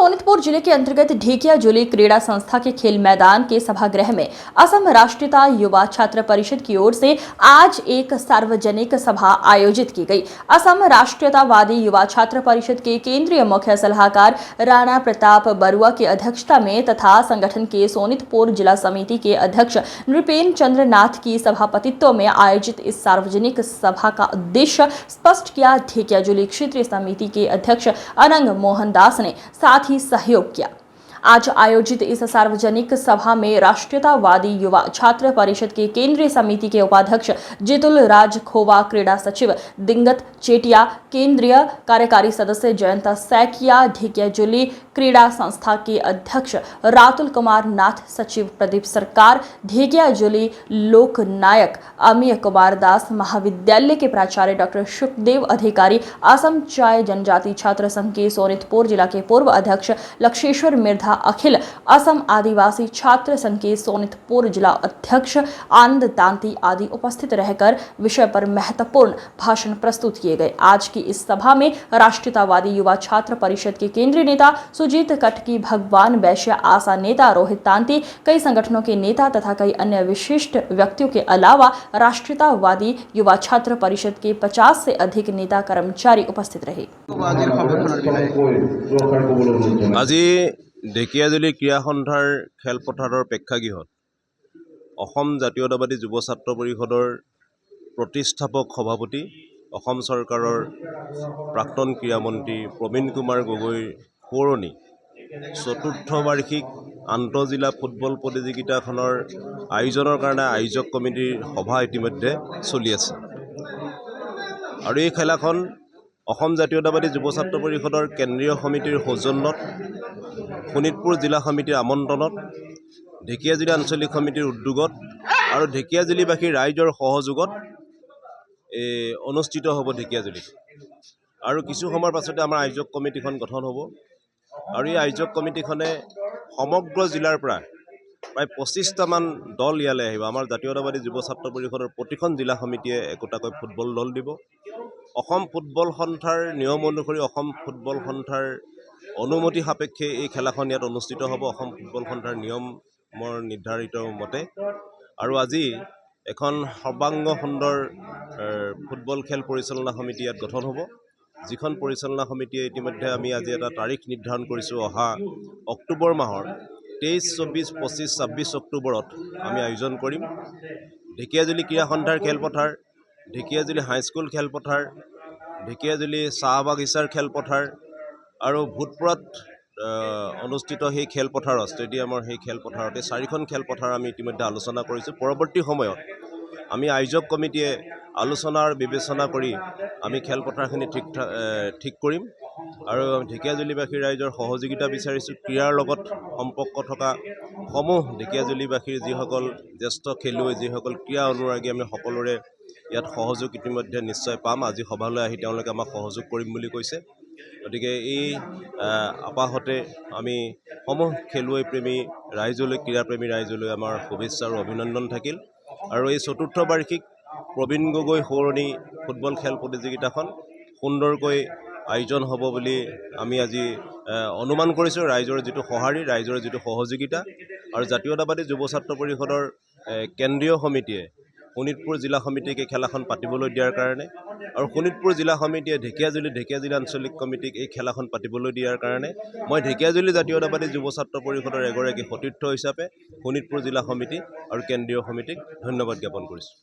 सोनितपुर जिले के अंतर्गत ढेकियाजुली क्रीड़ा संस्था के खेल मैदान के सभागृह में असम राष्ट्रीयता युवा छात्र परिषद की ओर से आज एक सार्वजनिक सभा आयोजित की गई। असम राष्ट्रीयतावादी युवा छात्र परिषद के केंद्रीय मुख्य सलाहकार राणा प्रताप बरुआ की अध्यक्षता में तथा संगठन के सोनितपुर जिला समिति के अध्यक्ष नृपेन चंद्र नाथ की सभापतित्व में आयोजित इस सार्वजनिक सभा का उद्देश्य स्पष्ट किया। ढेकियाजुली क्षेत्रीय समिति के अध्यक्ष अनंग मोहन दास ने साथ ही सहयोग किया। आज आयोजित इस सार्वजनिक सभा में राष्ट्रीयतावादी युवा छात्र परिषद के केंद्रीय समिति के उपाध्यक्ष जितुल राज खोवा, क्रीड़ा सचिव दिंगत चेटिया, केंद्रीय कार्यकारी सदस्य जयंता सैकिया, ढेकियाजुली क्रीड़ा संस्था के अध्यक्ष रातुल कुमार नाथ, सचिव प्रदीप सरकार, ढेकियाजुली लोक नायक अमीय कुमार दास, महाविद्यालय के प्राचार्य डॉक्टर सुखदेव अधिकारी, असम चाय जनजाति छात्र संघ के सोनितपुर जिला के पूर्व अध्यक्ष लक्षेश्वर मिर्धा, अखिल असम आदिवासी छात्र संघ के सोनितपुर जिला अध्यक्ष आनंद तांती आदि उपस्थित रहकर विषय पर महत्वपूर्ण भाषण प्रस्तुत किए गए। आज की इस सभा में राष्ट्रीयतावादी युवा छात्र परिषद के केंद्रीय नेता सुजीत कटकी, भगवान वैश्य, आशा नेता रोहित तांती, कई संगठनों के नेता तथा कई अन्य विशिष्ट व्यक्तियों के अलावा राष्ट्रीयतावादी युवा छात्र परिषद के 50 से अधिक नेता कर्मचारी उपस्थित रहे। ঢেকিয়াজুলি ক্ৰীড়া সন্থাৰ খেলপথাৰৰ প্ৰেক্ষাগৃহত অসম জাতীয়তাবাদী যুৱ ছাত্ৰ পৰিষদৰ প্ৰতিষ্ঠাপক সভাপতি, অসম চৰকাৰৰ প্ৰাক্তন ক্ৰীড়ামন্ত্ৰী প্ৰবীণ কুমাৰ গগৈৰ সোঁৱৰণী চতুৰ্থ বাৰ্ষিক আন্তঃজিলা ফুটবল প্ৰতিযোগিতাখনৰ আয়োজনৰ কাৰণে আয়োজক কমিটিৰ সভা ইতিমধ্যে চলি আছে আৰু এই খেলাখন অসম জাতীয়তাবাদী যুৱ ছাত্ৰ পৰিষদৰ কেন্দ্ৰীয় সমিতিৰ সৌজন্যত, শোণিতপুৰ জিলা সমিতিৰ আমন্ত্ৰণত, ঢেকিয়াজুলি আঞ্চলিক সমিতিৰ উদ্যোগত আৰু ঢেকিয়াজুলিবাসীৰ ৰাইজৰ সহযোগত অনুষ্ঠিত হ'ব ঢেকিয়াজুলিত। আৰু কিছু সময়ৰ পাছতে আমাৰ আয়োজক কমিটিখন গঠন হ'ব আৰু এই আয়োজক কমিটিখনে সমগ্ৰ জিলাৰ পৰা প্ৰায় 25টামান দল ইয়ালৈ আহিব। আমাৰ জাতীয়তাবাদী যুৱ ছাত্ৰ পৰিষদৰ প্ৰতিখন জিলা সমিতিয়ে একোটাকৈ ফুটবল দল দিব। অসম ফুটবল সন্থাৰ নিয়ম অনুসৰি অসম ফুটবল সন্থাৰ অনুমতি সাপেক্ষে এই খেলাখন ইয়াত অনুষ্ঠিত হ'ব অসম ফুটবল সন্থাৰ নিয়মৰ নিৰ্ধাৰিত মতে। আৰু আজি এখন সৰ্বাংগ সুন্দৰ ফুটবল খেল পৰিচালনা সমিতি ইয়াত গঠন হ'ব, যিখন পৰিচালনা সমিতিয়ে ইতিমধ্যে আমি আজি এটা তাৰিখ নিৰ্ধাৰণ কৰিছোঁ। অহা অক্টোবৰ মাহৰ 23, 24, 25, 26 অক্টোবৰত আমি আয়োজন কৰিম। ঢেকিয়াজুলি ক্ৰীড়া সন্থাৰ খেলপথাৰ, ঢেকিয়াজুলি হাইস্কুল খেলপথাৰ, ঢেকিয়াজুলি চাহ বাগিচাৰ খেলপথাৰ আৰু ভূতপুৰত অনুষ্ঠিত সেই খেলপথাৰত, ষ্টেডিয়ামৰ সেই খেলপথাৰতে 4খন খেলপথাৰ আমি ইতিমধ্যে আলোচনা কৰিছোঁ। পৰৱৰ্তী সময়ত আমি আয়োজক কমিটিয়ে আলোচনা আৰু বিবেচনা কৰি আমি খেলপথাৰখিনি ঠিক কৰিম আৰু ঢেকিয়াজুলিবাসীৰ ৰাইজৰ সহযোগিতা বিচাৰিছোঁ। ক্ৰীড়াৰ লগত সম্পৰ্ক থকা সমূহ ঢেকিয়াজুলিবাসীৰ যিসকল জ্যেষ্ঠ খেলুৱৈ, যিসকল ক্ৰীড়া অনুৰাগী, আমি সকলোৰে ইয়াত সহযোগ ইতিমধ্যে নিশ্চয় পাম। আজি সভালৈ আহি তেওঁলোকে আমাক সহযোগ কৰিম বুলি কৈছে। গতিকে এই আপাহতে আমি সমূহ খেলুৱৈ প্ৰেমী ৰাইজলৈ, ক্ৰীড়াপ্ৰেমী ৰাইজলৈ আমাৰ শুভেচ্ছা আৰু অভিনন্দন থাকিল। আৰু এই চতুৰ্থ বাৰ্ষিক প্ৰবীণ গগৈ সোঁৱৰণী ফুটবল খেল প্ৰতিযোগিতাখন সুন্দৰকৈ আয়োজন হ'ব বুলি আমি আজি অনুমান কৰিছোঁ। ৰাইজৰ যিটো সঁহাৰি, ৰাইজৰ যিটো সহযোগিতা আৰু জাতীয়তাবাদী যুৱ ছাত্ৰ পৰিষদৰ কেন্দ্ৰীয় সমিতিয়ে শোণিতপুৰ জিলা সমিতিক এই খেলাখন পাতিবলৈ দিয়াৰ কাৰণে আৰু শোণিতপুৰ জিলা সমিতিয়ে ঢেকিয়াজুলি আঞ্চলিক কমিটিক এই খেলাখন পাতিবলৈ দিয়াৰ কাৰণে মই ঢেকিয়াজুলি জাতীয়তাবাদী যুৱ ছাত্ৰ পৰিষদৰ এগৰাকী সতীৰ্থ হিচাপে শোণিতপুৰ জিলা সমিতি আৰু কেন্দ্ৰীয় সমিতিক ধন্যবাদ জ্ঞাপন কৰিছোঁ।